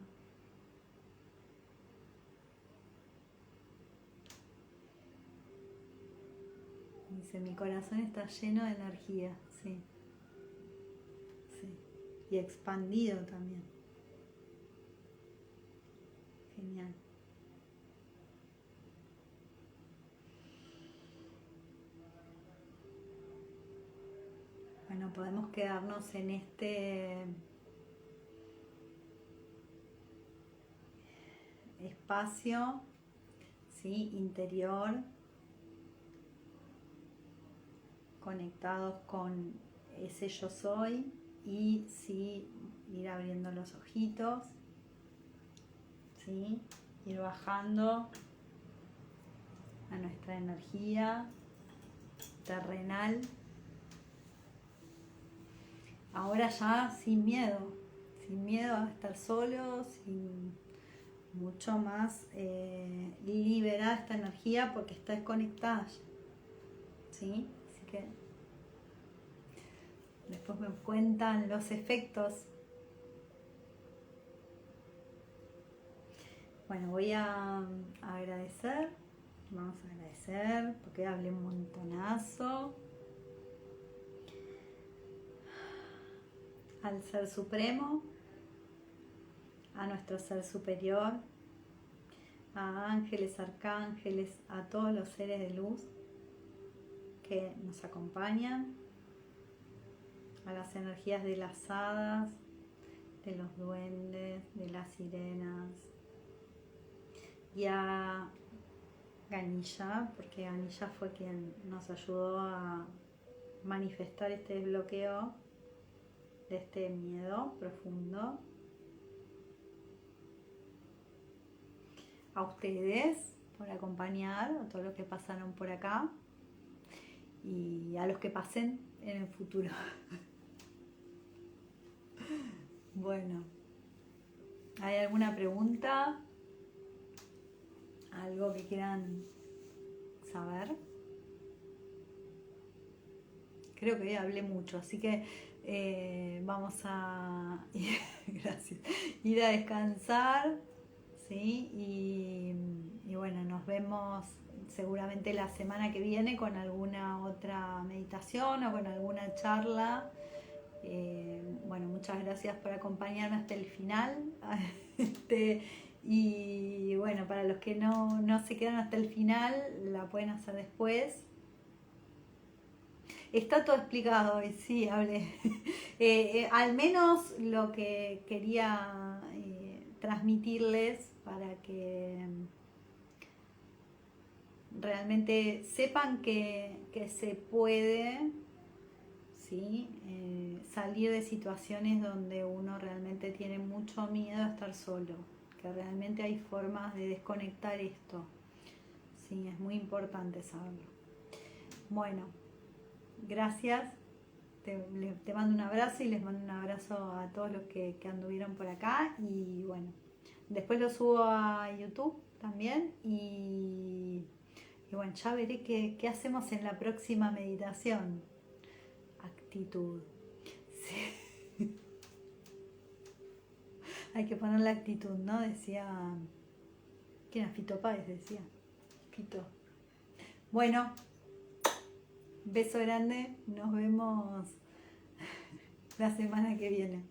[SPEAKER 1] Dice, mi corazón está lleno de energía, sí. Sí. Y expandido también. Genial. Bueno, podemos quedarnos en este espacio, ¿sí? Interior, conectados con ese yo soy y sí, ir abriendo los ojitos, ¿sí? Ir bajando a nuestra energía terrenal. Ahora ya sin miedo a estar solos, sin mucho más liberar esta energía porque está desconectada ya, ¿sí? Así que después me cuentan los efectos. Bueno, voy a agradecer, vamos a agradecer porque hablé un montonazo al Ser Supremo, a nuestro Ser Superior, a ángeles, arcángeles, a todos los seres de luz que nos acompañan, a las energías de las hadas, de los duendes, de las sirenas, y a Ganilla, porque Ganilla fue quien nos ayudó a manifestar este desbloqueo de este miedo profundo. A ustedes por acompañar, a todos los que pasaron por acá y a los que pasen en el futuro. Bueno, ¿hay alguna pregunta? ¿Algo que quieran saber? Creo que hoy hablé mucho, así que vamos a gracias, ir a descansar, ¿sí? Y bueno, nos vemos seguramente la semana que viene con alguna otra meditación o con alguna charla. Bueno, muchas gracias por acompañarme hasta el final. Y bueno, para los que no se quedan hasta el final, la pueden hacer después. Está todo explicado hoy, sí, hablé. Al menos lo que quería transmitirles para que realmente sepan que se puede, ¿sí? Salir de situaciones donde uno realmente tiene mucho miedo a estar solo, que realmente hay formas de desconectar esto. Sí, es muy importante saberlo. Bueno, gracias. Te mando un abrazo y les mando un abrazo a todos los que anduvieron por acá. Y bueno, después lo subo a YouTube también. Y bueno, ya veré qué hacemos en la próxima meditación. Actitud. Sí. Hay que poner la actitud, ¿no? Decía. ¿Quién era? Fito Páez decía. Fito. Bueno, beso grande. Nos vemos la semana que viene.